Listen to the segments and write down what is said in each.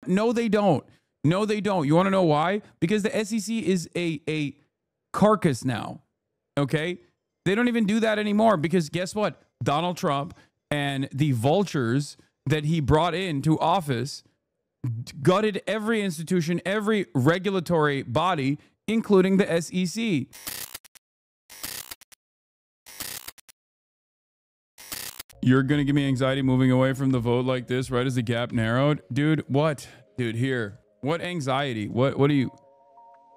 No, they don't. No, they don't. You want to know why? Because the SEC is a carcass now. Okay? They don't even do that anymore because guess what? Donald Trump and the vultures that he brought into office gutted every institution, every regulatory body, including the SEC. You're going to give me anxiety moving away from the vote like this right as the gap narrowed? Dude, what? Dude, here. What anxiety? What do you...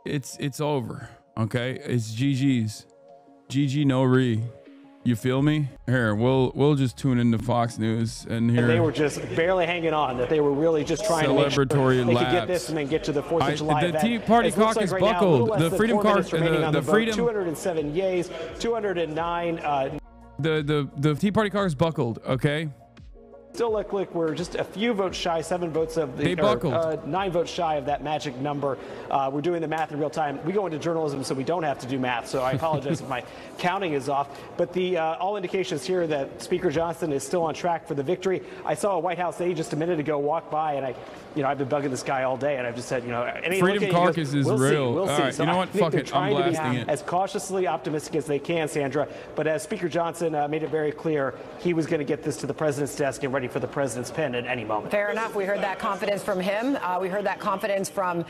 It's over, okay? It's GG's. GG no re. You feel me? Here, we'll just tune into Fox News and here. And they were just barely hanging on. That they were really just trying to make sure they could get this and then get to the 4th of July event. The Tea Party caucus buckled. The Freedom Caucus, the Freedom 207 yays, 209. The Tea Party caucus buckled. Okay. Still look like we're just a few votes shy, 7 votes of the, they buckled. 9 votes shy of that magic number. We're doing the math in real time. We go into journalism, so we don't have to do math. So I apologize if my counting is off. But the all indications here that Speaker Johnson is still on track for the victory. I saw a White House aide just a minute ago walk by, and I've been bugging this guy all day, and I've just said, Freedom Caucus is real. We'll see. All right, So you know what? Fuck it. I'm blasting it. As cautiously optimistic as they can, Sandra. But as Speaker Johnson made it very clear, he was going to get this to the president's desk and ready for the president's pen at any moment. Fair enough. We heard that confidence from him. We heard that confidence from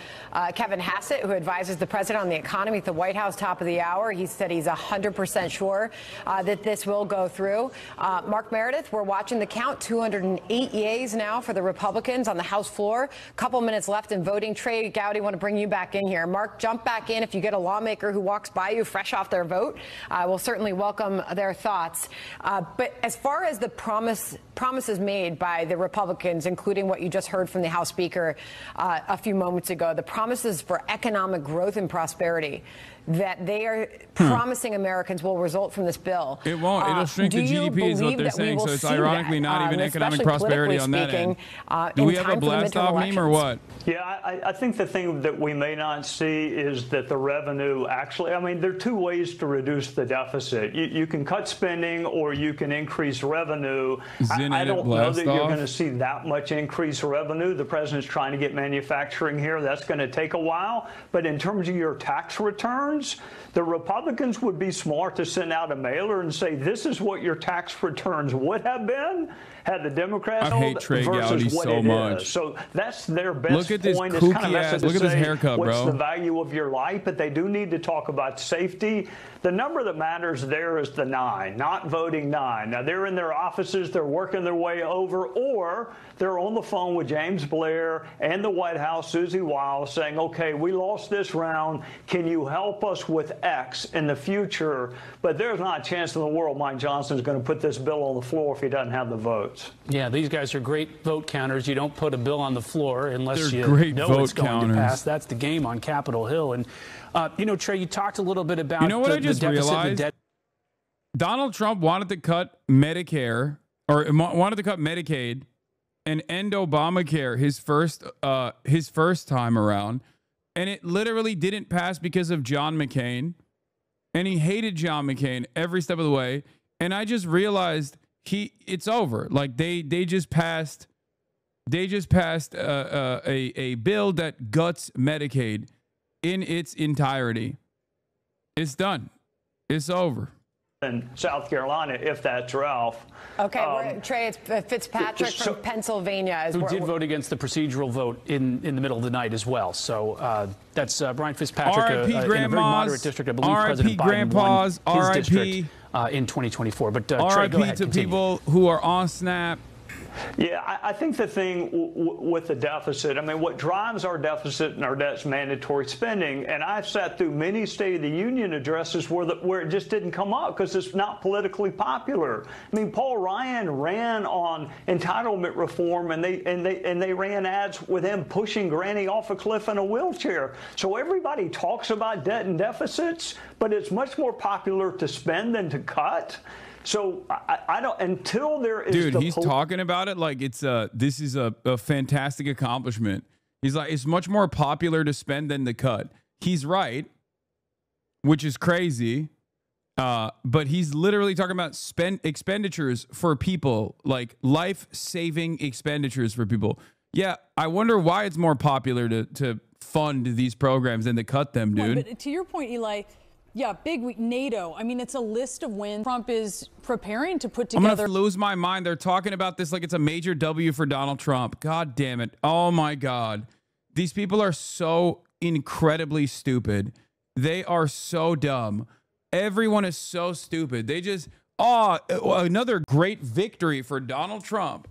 Kevin Hassett, who advises the president on the economy at the White House, top of the hour. He said he's 100% sure that this will go through. Mark Meredith, we're watching the count. 208 yays now for the Republicans on the House floor. Couple minutes left in voting. Trey Gowdy, want to bring you back in here. Mark, jump back in if you get a lawmaker who walks by you fresh off their vote. We'll certainly welcome their thoughts. But as far as the promises made by the Republicans, including what you just heard from the House Speaker a few moments ago, the promises for economic growth and prosperity that they are promising Americans will result from this bill. It won't. It'll shrink the GDP is what they're saying. So it's ironically not even economic prosperity on that end. Do we have a blast off meme or what? Yeah, I think the thing that we may not see is that the revenue actually, there are 2 ways to reduce the deficit. You can cut spending or you can increase revenue. I don't know that you're going to see that much increased revenue. The president's trying to get manufacturing here. That's going to take a while. But in terms of your tax returns, the Republicans would be smart to send out a mailer and say, this is what your tax returns would have been had the Democrats I hate Trey Gowdy so much. So that's their best look at this point. Kooky kind of ass. Look at this haircut, what's bro. The value of your life, but they do need to talk about safety. The number that matters there is the 9, not voting 9. Now, they're in their offices, they're working their way over, or they're on the phone with James Blair and the White House, Susie Wiles, saying, okay, we lost this round. Can you help us with X in the future? But there's not a chance in the world Mike Johnson is going to put this bill on the floor if he doesn't have the votes. Yeah, these guys are great vote counters. You don't put a bill on the floor unless you know it's going to pass. That's the game on Capitol Hill. And Trey, you talked a little bit about what I just realized? Donald Trump wanted to cut Medicare or wanted to cut Medicaid and end Obamacare his first time around, and it literally didn't pass because of John McCain, and he hated John McCain every step of the way. And I just realized it's over. Like they just passed a bill that guts Medicaid in its entirety. It's done. It's over. In South Carolina, if that's Ralph. Okay, Trey, it's Fitzpatrick from Pennsylvania. Who did vote against the procedural vote in the middle of the night as well. So that's Brian Fitzpatrick in a very moderate district. I believe President Biden won his district in 2024. But Trey, go ahead, RIP to people who are on SNAP. Yeah, I think the thing with the deficit, what drives our deficit and our debt's mandatory spending. And I've sat through many State of the Union addresses where it just didn't come up because it's not politically popular. Paul Ryan ran on entitlement reform, and they ran ads with him pushing Granny off a cliff in a wheelchair. So everybody talks about debt and deficits, but it's much more popular to spend than to cut. So I don't until there is. Dude, he's talking about it like it's this is a fantastic accomplishment. He's like, it's much more popular to spend than to cut. He's right, which is crazy. But he's literally talking about expenditures for people, like life-saving expenditures for people. Yeah, I wonder why it's more popular to fund these programs than to cut them, dude. But to your point, Eli, yeah, big week, NATO. I mean, it's a list of wins Trump is preparing to put together. I'm going to lose my mind. They're talking about this like it's a major W for Donald Trump. God damn it. Oh, my God. These people are so incredibly stupid. They are so dumb. Everyone is so stupid. They just, another great victory for Donald Trump.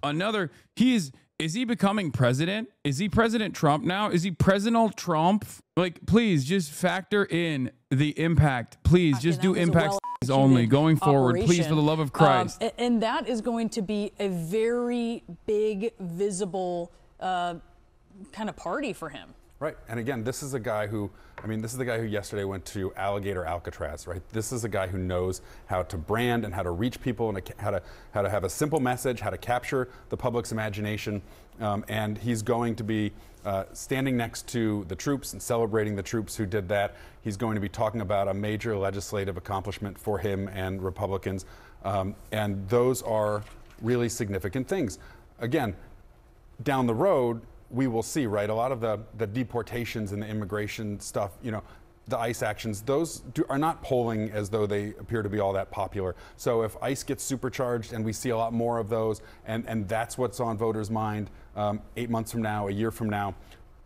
Is he becoming president? Is he President Trump now? Is he President Trump? Like, please just factor in the impact. Please just do impact only going forward. Please, for the love of Christ. And that is going to be a very big, visible kind of party for him. Right. And again, this is a guy who, this is the guy who yesterday went to Alligator Alcatraz, right? This is a guy who knows how to brand and how to reach people and how to have a simple message, how to capture the public's imagination. And he's going to be standing next to the troops and celebrating the troops who did that. He's going to be talking about a major legislative accomplishment for him and Republicans. And those are really significant things. Again, down the road, we will see, right? A lot of the deportations and the immigration stuff, the ICE actions, those are not polling as though they appear to be all that popular. So if ICE gets supercharged and we see a lot more of those, and that's what's on voters' mind 8 months from now, a year from now,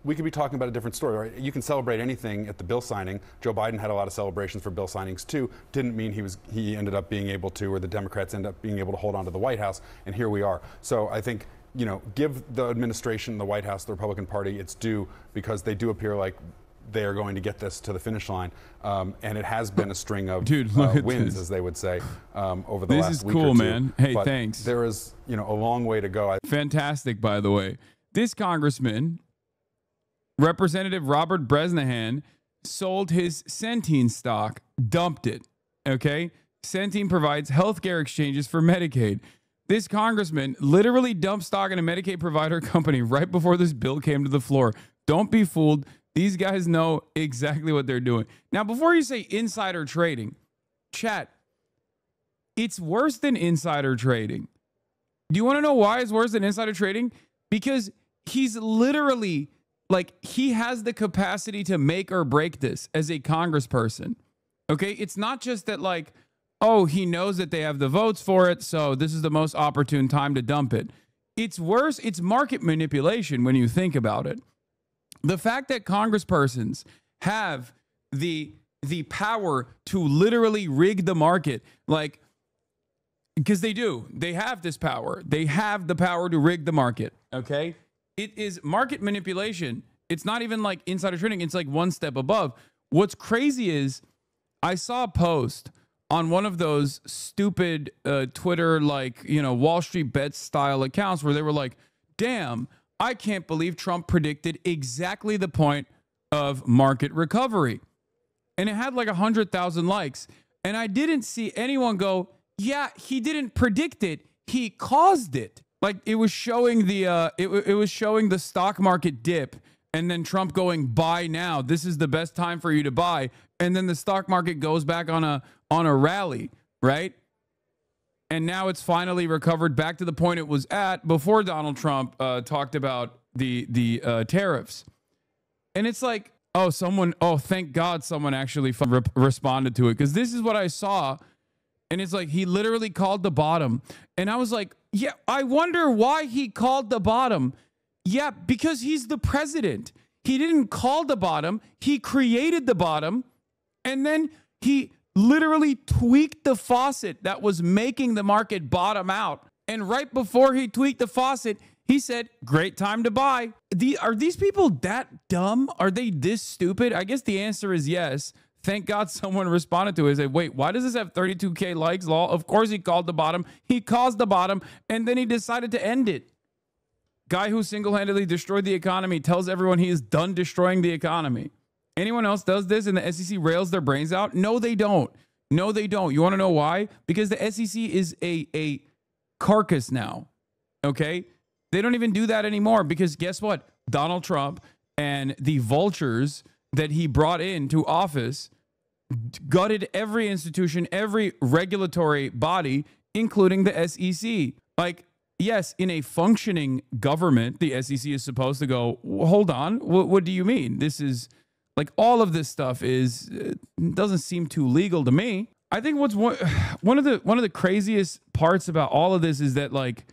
we could be talking about a different story. Right? You can celebrate anything at the bill signing. Joe Biden had a lot of celebrations for bill signings too. Didn't mean he ended up being able to, or the Democrats ended up being able to hold on to the White House, and here we are. So I think, give the administration, the White House, the Republican Party its due, because they do appear like they are going to get this to the finish line. And it has been a string of wins, as they would say, over the last week or two. This is cool, man. Hey, but thanks. There is, a long way to go. Fantastic, by the way. This congressman, Representative Robert Bresnahan, sold his Centene stock, dumped it, okay? Centene provides healthcare exchanges for Medicaid. This congressman literally dumped stock in a Medicaid provider company right before this bill came to the floor. Don't be fooled. These guys know exactly what they're doing. Now, before you say insider trading, chat, it's worse than insider trading. Do you want to know why it's worse than insider trading? Because he's literally, he has the capacity to make or break this as a congressperson. Okay? It's not just that, he knows that they have the votes for it, so this is the most opportune time to dump it. It's worse. It's market manipulation when you think about it. The fact that congresspersons have the power to literally rig the market, because they do. They have this power. They have the power to rig the market, okay? It is market manipulation. It's not even like insider trading. It's like one step above. What's crazy is I saw a post on one of those stupid Twitter, Wall Street Bets style accounts where they were like, damn, I can't believe Trump predicted exactly the point of market recovery. And it had 100,000 likes. And I didn't see anyone go, yeah, he didn't predict it. He caused it. It was showing it was showing the stock market dip, and then Trump going, buy now. This is the best time for you to buy. And then the stock market goes back on a rally, right? And now it's finally recovered back to the point it was at before Donald Trump talked about the tariffs. And it's like, thank God someone actually responded to it, because this is what I saw. And it's like he literally called the bottom. And I was like, yeah, I wonder why he called the bottom. Yeah, because he's the president. He didn't call the bottom. He created the bottom. And then he literally tweaked the faucet that was making the market bottom out. And right before he tweaked the faucet, he said, great time to buy. Are these people that dumb? Are they this stupid? I guess the answer is yes. Thank God someone responded to it and said, wait, why does this have 32K likes? Law? Of course he called the bottom. He caused the bottom, and then he decided to end it. Guy who single-handedly destroyed the economy tells everyone he is done destroying the economy. Anyone else does this and the SEC rails their brains out? No, they don't. No, they don't. You want to know why? Because the SEC is a carcass now, okay? They don't even do that anymore because guess what? Donald Trump and the vultures that he brought into office gutted every institution, every regulatory body, including the SEC. yes, in a functioning government, the SEC is supposed to go, hold on, what do you mean? This is like all of this stuff is doesn't seem too legal to me. I think what's one of the craziest parts about all of this is that like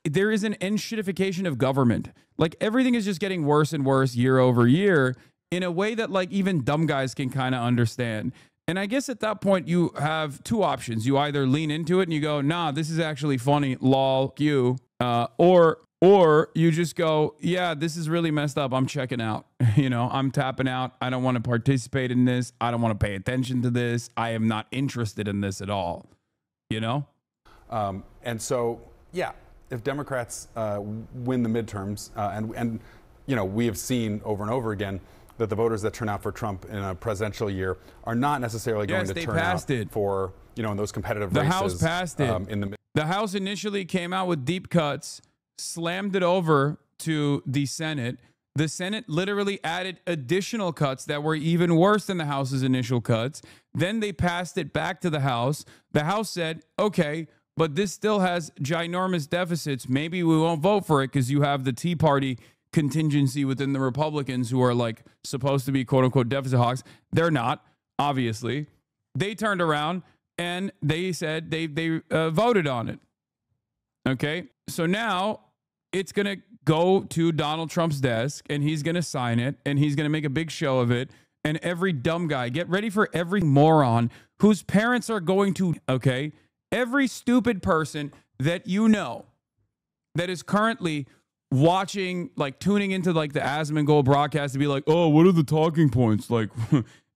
there is an enshittification of government. Like everything is just getting worse and worse year over year in a way that like even dumb guys can kind of understand. And I guess at that point you have two options. You either lean into it and you go, nah, this is actually funny, lol, you, or you just go, yeah, this is really messed up. I'm checking out. You know, I'm tapping out. I don't want to participate in this. I don't want to pay attention to this. I am not interested in this at all. You know? And so, yeah, if Democrats win the midterms, and you know, we have seen over and over again that the voters that turn out for Trump in a presidential year are not necessarily going to turn out for, you know, in those competitive races. The House passed it. The House initially came out with deep cuts, slammed it over to the Senate. The Senate literally added additional cuts that were even worse than the House's initial cuts. Then they passed it back to the House. The House said, okay, but this still has ginormous deficits. Maybe we won't vote for it because you have the Tea Party contingency within the Republicans who are like supposed to be quote unquote deficit hawks. They're not, obviously. They turned around and they said they voted on it. Okay. So now it's going to go to Donald Trump's desk and he's going to sign it and he's going to make a big show of it. And every dumb guy, get ready for every moron whose parents are going to, okay, every stupid person that you know that is currently watching, like tuning into like the Asmongold broadcast to be like, oh, what are the talking points? Like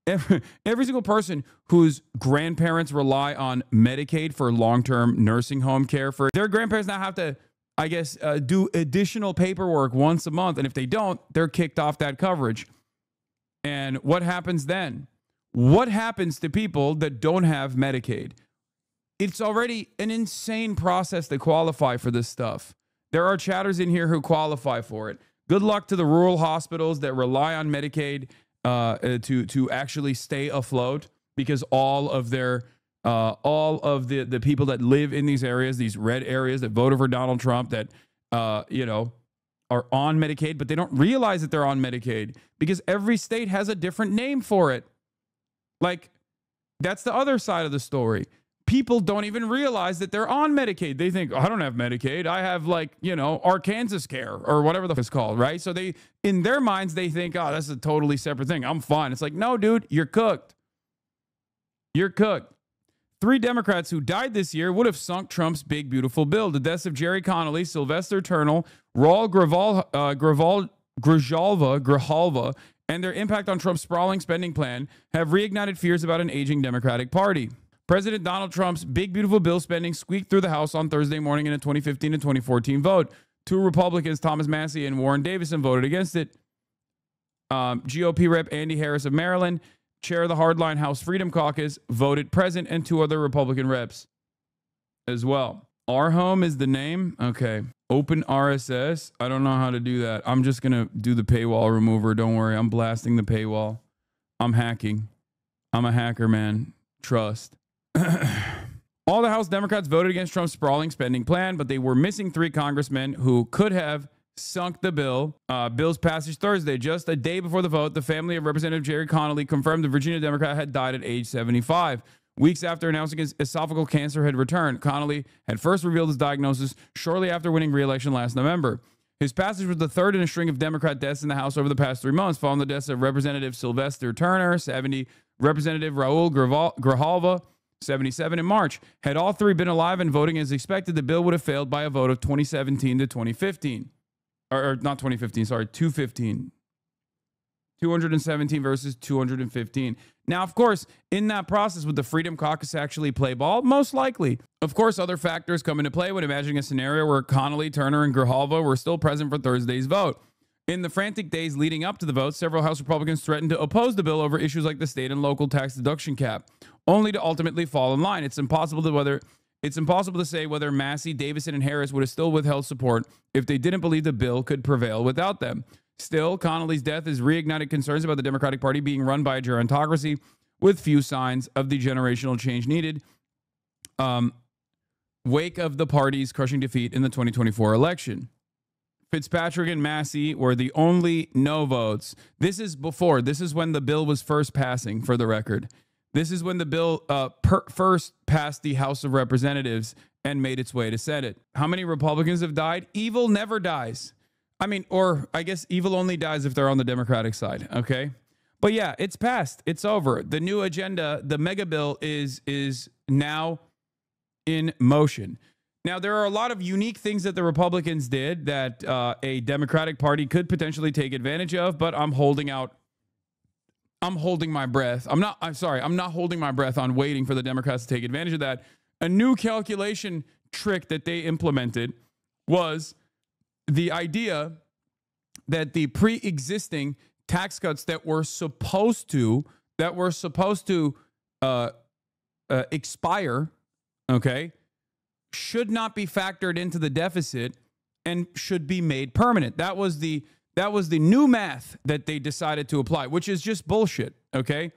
every single person whose grandparents rely on Medicaid for long-term nursing home care, for their grandparents now have to, I guess, do additional paperwork once a month. And if they don't, they're kicked off that coverage. And what happens then? What happens to people that don't have Medicaid? It's already an insane process to qualify for this stuff. There are chatters in here who qualify for it. Good luck to the rural hospitals that rely on Medicaid to actually stay afloat, because all of the people that live in these areas, these red areas that voted for Donald Trump, that you know, are on Medicaid, but they don't realize that they're on Medicaid because every state has a different name for it. Like, that's the other side of the story. People don't even realize that they're on Medicaid. They think, oh, I don't have Medicaid. I have, like, you know, Arkansas Care or whatever the f it's called, right? So they, in their minds, they think, oh, that's a totally separate thing. I'm fine. It's like, no, dude, you're cooked. You're cooked. 3 Democrats who died this year would have sunk Trump's big, beautiful bill. The deaths of Jerry Connolly, Sylvester Turnell, Raul Grijalva, and their impact on Trump's sprawling spending plan have reignited fears about an aging Democratic Party. President Donald Trump's big, beautiful bill spending squeaked through the House on Thursday morning in a 2015 and 2014 vote. 2 Republicans, Thomas Massie and Warren Davison, voted against it. GOP Rep Andy Harris of Maryland, chair of the hardline House Freedom Caucus, voted present, and 2 other Republican reps as well. Our Home is the name. Okay. Open RSS. I don't know how to do that. I'm just going to do the paywall remover. Don't worry. I'm blasting the paywall. I'm hacking. I'm a hacker, man. Trust. All the House Democrats voted against Trump's sprawling spending plan, but they were missing 3 congressmen who could have sunk the bill. Bill's passage Thursday, just a day before the vote, the family of Representative Jerry Connolly confirmed the Virginia Democrat had died at age 75. Weeks after announcing his esophageal cancer had returned, Connolly had first revealed his diagnosis shortly after winning re-election last November. His passage was the 3rd in a string of Democrat deaths in the House over the past 3 months, following the deaths of Representative Sylvester Turner, 70, Representative Raul Grijalva, 77 in March. Had all 3 been alive and voting as expected, the bill would have failed by a vote of 2017 to 2015. Or not 2015, sorry, 215. 217 versus 215. Now, of course, in that process, would the Freedom Caucus actually play ball? Most likely. Of course, other factors come into play when imagining a scenario where Connolly, Turner, and Grijalva were still present for Thursday's vote. In the frantic days leading up to the vote, several House Republicans threatened to oppose the bill over issues like the state and local tax deduction cap, only to ultimately fall in line. It's impossible to say whether Massie, Davison, and Harris would have still withheld support if they didn't believe the bill could prevail without them. Still, Connolly's death has reignited concerns about the Democratic Party being run by a gerontocracy with few signs of the generational change needed. wake of the party's crushing defeat in the 2024 election. Fitzpatrick and Massey were the only no votes. This is when the bill was first passing, for the record. This is when the bill first passed the House of Representatives and made its way to Senate. How many Republicans have died? Evil never dies. I mean, or I guess evil only dies if they're on the Democratic side, okay? But yeah, it's passed. It's over. The new agenda, the mega bill is now in motion. Now, there are a lot of unique things that the Republicans did that a Democratic Party could potentially take advantage of, but I'm holding my breath. I'm not holding my breath on waiting for the Democrats to take advantage of that. A new calculation trick that they implemented was the idea that the pre-existing tax cuts that were supposed to expire, okay, should not be factored into the deficit and should be made permanent. That was the new math that they decided to apply, which is just bullshit, okay?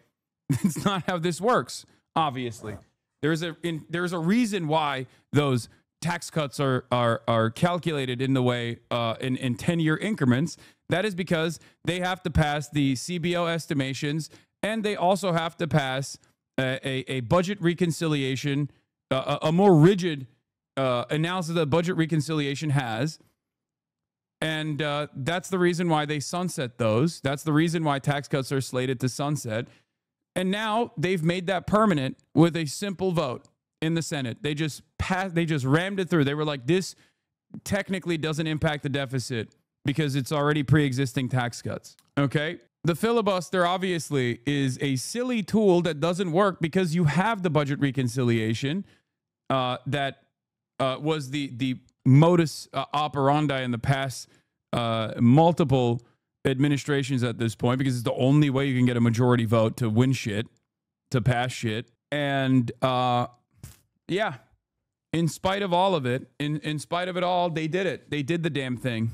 It's not how this works, obviously. There's a reason why those tax cuts are calculated in the way in 10-year increments. That is because they have to pass the CBO estimations, and they also have to pass a budget reconciliation, a more rigid analysis that budget reconciliation has. And that's the reason why they sunset those. That's the reason why tax cuts are slated to sunset. And now they've made that permanent with a simple vote in the Senate. They just rammed it through. They were like, this technically doesn't impact the deficit because it's already pre-existing tax cuts. Okay? The filibuster obviously is a silly tool that doesn't work because you have the budget reconciliation that was the modus operandi in the past multiple administrations at this point, because it's the only way you can get a majority vote to win shit, to pass shit. And yeah, in spite of all of it, in spite of it all, they did it. They did the damn thing.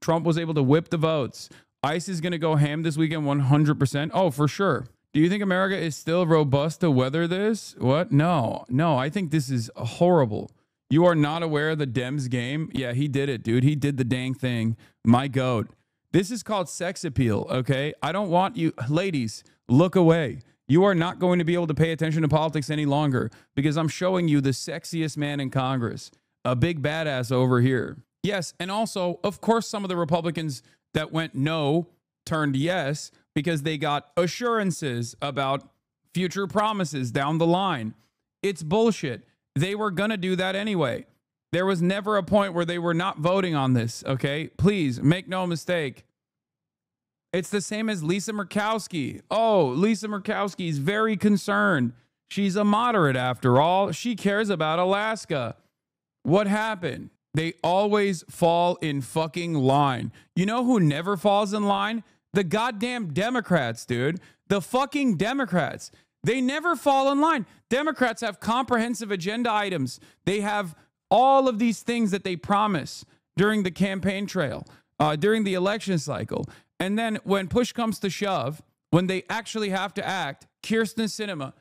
Trump was able to whip the votes. ICE is going to go ham this weekend 100%. Oh, for sure. Do you think America is still robust to weather this? What? No, I think this is horrible. You are not aware of the Dems game? Yeah, he did it, dude. He did the dang thing. My goat. This is called sex appeal, okay? I don't want you, ladies, look away. You are not going to be able to pay attention to politics any longer because I'm showing you the sexiest man in Congress, a big badass over here. Yes, and also, of course, some of the Republicans that went no turned yes because they got assurances about future promises down the line. It's bullshit. They were going to do that anyway. There was never a point where they were not voting on this, okay? Please, make no mistake. It's the same as Lisa Murkowski. Oh, Lisa Murkowski is very concerned. She's a moderate after all. She cares about Alaska. What happened? They always fall in fucking line. You know who never falls in line? The goddamn Democrats, dude. The fucking Democrats. They never fall in line. Democrats have comprehensive agenda items. They have all of these things that they promise during the campaign trail, during the election cycle. And then when push comes to shove, when they actually have to act, Kyrsten Sinema,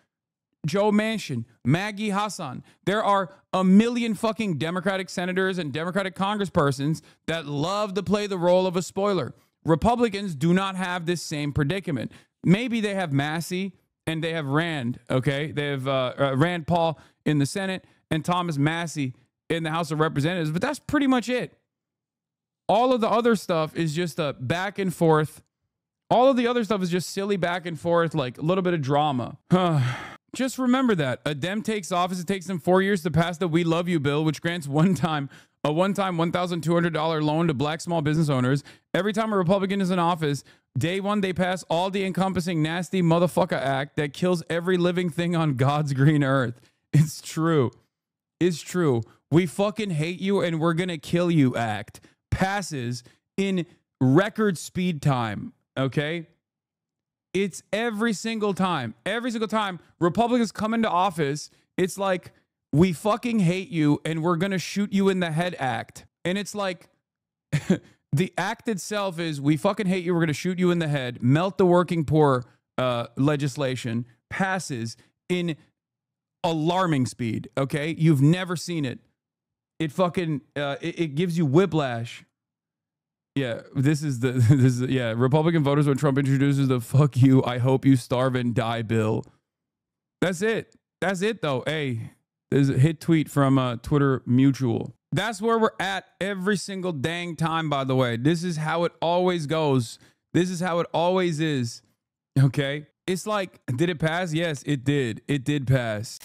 Joe Manchin, Maggie Hasan, there are a million fucking Democratic senators and Democratic congresspersons that love to play the role of a spoiler. Republicans do not have this same predicament. Maybe they have Massey and they have Rand, okay? They have Rand Paul in the Senate and Thomas Massey in the House of Representatives, but that's pretty much it. All of the other stuff is just a back and forth. All of the other stuff is just silly back and forth, like a little bit of drama. Just remember that. A Dem takes office. It takes them 4 years to pass the We Love You bill, which grants a one-time $1,200 loan to black small business owners. Every time a Republican is in office, day one, they pass all the encompassing nasty motherfucker act that kills every living thing on God's green earth. It's true. It's true. We fucking hate you and we're going to kill you act passes in record speed time, okay? It's every single time Republicans come into office, it's like, we fucking hate you and we're going to shoot you in the head act. And it's like, the act itself is, we fucking hate you, we're going to shoot you in the head, melt the working poor legislation, passes in alarming speed. Okay, you've never seen it. It fucking it gives you whiplash. Yeah, this is Republican voters when Trump introduces the "fuck you, I hope you starve and die" bill. That's it. That's it though. Hey, there's a hit tweet from Twitter Mutual. That's where we're at every single dang time, by the way. This is how it always goes. This is how it always is. Okay? It's like, did it pass? Yes, it did. It did pass.